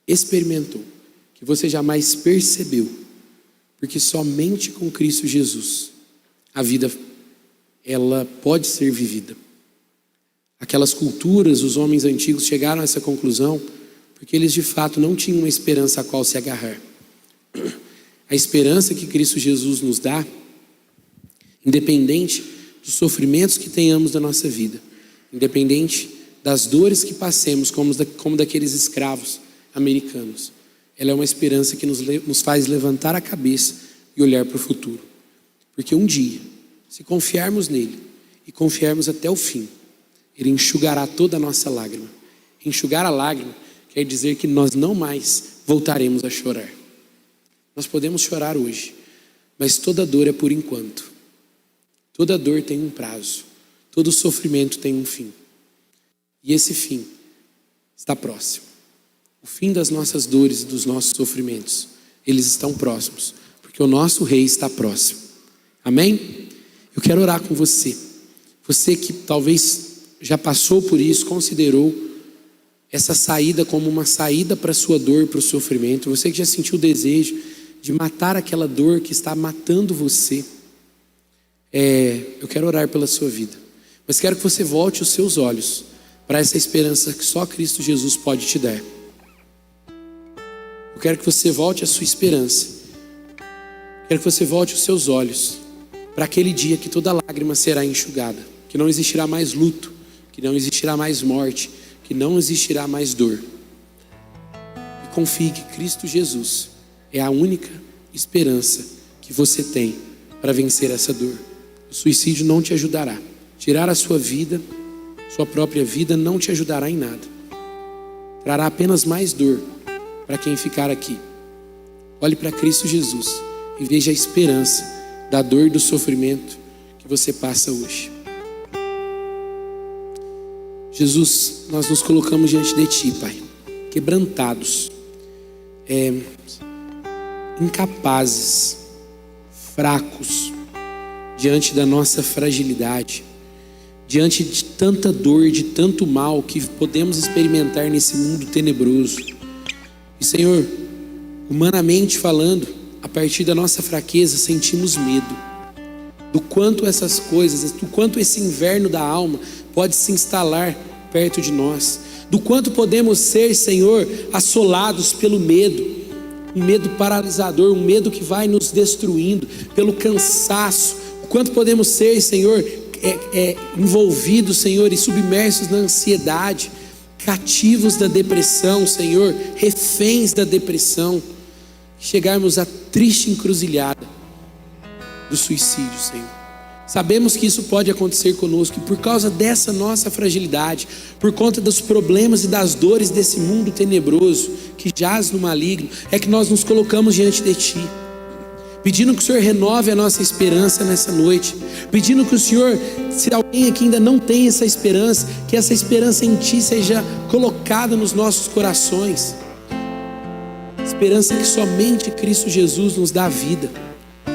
experimentou, que você jamais percebeu, porque somente com Cristo Jesus a vida ela pode ser vivida. Aquelas culturas, os homens antigos chegaram a essa conclusão porque eles de fato não tinham uma esperança a qual se agarrar. A esperança que Cristo Jesus nos dá, independente dos sofrimentos que tenhamos da nossa vida, independente das dores que passemos, como daqueles escravos americanos, ela é uma esperança que nos faz levantar a cabeça e olhar para o futuro. Porque um dia, se confiarmos nele e confiarmos até o fim, Ele enxugará toda a nossa lágrima. Enxugar a lágrima quer dizer que nós não mais voltaremos a chorar. Nós podemos chorar hoje, mas toda dor é por enquanto. Toda dor tem um prazo. Todo sofrimento tem um fim. E esse fim está próximo. O fim das nossas dores e dos nossos sofrimentos, eles estão próximos, porque o nosso Rei está próximo. Amém? Eu quero orar com você. Você que talvez já passou por isso, considerou essa saída como uma saída para a sua dor, para o sofrimento. Você que já sentiu o desejo de matar aquela dor que está matando você. Eu quero orar pela sua vida. Mas quero que você volte os seus olhos para essa esperança que só Cristo Jesus pode te dar. Eu quero que você volte a sua esperança. Quero que você volte os seus olhos para aquele dia que toda lágrima será enxugada. Que não existirá mais luto, que não existirá mais morte, que não existirá mais dor. E confie que Cristo Jesus é a única esperança que você tem para vencer essa dor. O suicídio não te ajudará. Tirar a sua vida, sua própria vida, não te ajudará em nada. Trará apenas mais dor para quem ficar aqui. Olhe para Cristo Jesus. e veja a esperança da dor e do sofrimento que você passa hoje. Jesus, nós nos colocamos diante de Ti, Pai, quebrantados, incapazes, fracos, diante da nossa fragilidade, diante de tanta dor, de tanto mal que podemos experimentar nesse mundo tenebroso. E Senhor, humanamente falando, a partir da nossa fraqueza sentimos medo do quanto essas coisas, do quanto esse inverno da alma pode se instalar perto de nós, do quanto podemos ser, Senhor, assolados pelo medo, um medo paralisador, um medo que vai nos destruindo, pelo cansaço, o quanto podemos ser, Senhor, envolvidos, Senhor, e submersos na ansiedade, cativos da depressão, Senhor, reféns da depressão, chegarmos à triste encruzilhada do suicídio, Senhor. Sabemos que isso pode acontecer conosco, e por causa dessa nossa fragilidade, por conta dos problemas e das dores desse mundo tenebroso que jaz no maligno, é que nós nos colocamos diante de Ti, pedindo que o Senhor renove a nossa esperança nessa noite, pedindo que o Senhor, se alguém aqui ainda não tem essa esperança, que essa esperança em Ti seja colocada nos nossos corações, esperança que somente Cristo Jesus nos dá vida.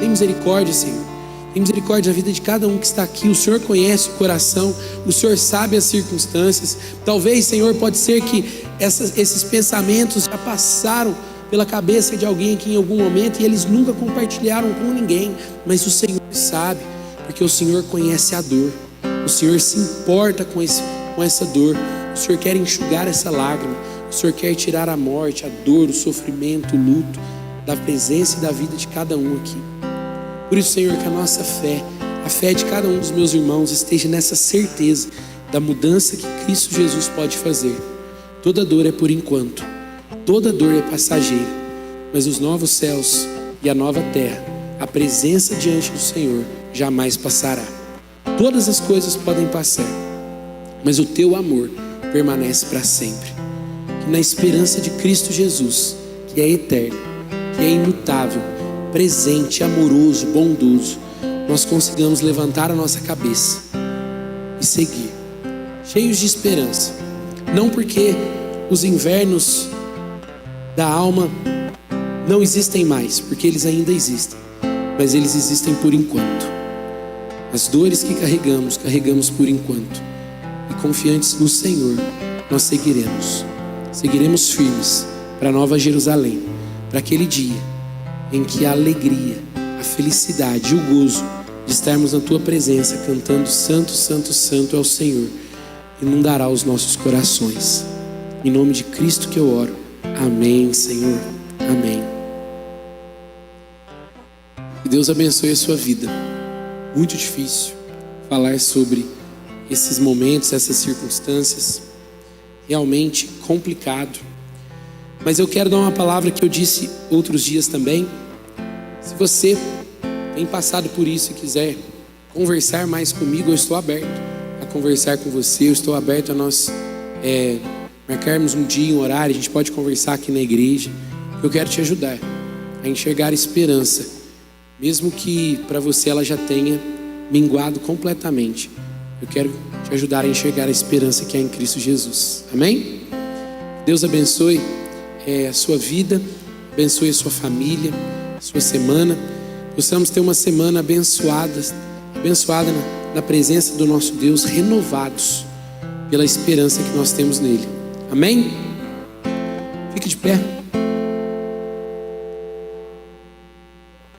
Tem misericórdia, Senhor. Tem misericórdia da vida de cada um que está aqui. O Senhor conhece o coração, o Senhor sabe as circunstâncias. Talvez, Senhor, pode ser que esses pensamentos já passaram pela cabeça de alguém aqui em algum momento e eles nunca compartilharam com ninguém, mas o Senhor sabe, porque o Senhor conhece a dor, o Senhor se importa com essa dor, o Senhor quer enxugar essa lágrima, o Senhor quer tirar a morte, a dor, o sofrimento, o luto da presença e da vida de cada um aqui. Por isso, Senhor, que a nossa fé, a fé de cada um dos meus irmãos esteja nessa certeza da mudança que Cristo Jesus pode fazer. Toda dor é por enquanto, toda dor é passageira, mas os novos céus e a nova terra, a presença diante do Senhor jamais passará. Todas as coisas podem passar, mas o Teu amor permanece para sempre. Que na esperança de Cristo Jesus, que é eterno, que é imutável, presente, amoroso, bondoso, nós consigamos levantar a nossa cabeça e seguir, cheios de esperança, não porque os invernos da alma não existem mais, porque eles ainda existem, mas eles existem por enquanto. As dores que carregamos por enquanto, e confiantes no Senhor, nós seguiremos firmes para a Nova Jerusalém, para aquele dia em que a alegria, a felicidade e o gozo de estarmos na Tua presença cantando Santo, Santo, Santo é o Senhor, inundará os nossos corações. Em nome de Cristo que eu oro. Amém, Senhor. Amém. Que Deus abençoe a sua vida. Muito difícil falar sobre esses momentos, essas circunstâncias. Realmente complicado. Mas eu quero dar uma palavra que eu disse outros dias também. Se você tem passado por isso e quiser conversar mais comigo, eu estou aberto a conversar com você. Eu estou aberto a nós marcarmos um dia, um horário. A gente pode conversar aqui na igreja. Eu quero te ajudar a enxergar a esperança, mesmo que para você ela já tenha minguado completamente. Eu quero te ajudar a enxergar a esperança que há em Cristo Jesus. Amém? Deus abençoe a sua vida, abençoe a sua família, a sua semana. Possamos ter uma semana abençoada na presença do nosso Deus, renovados pela esperança que nós temos nele. Amém? Fique de pé.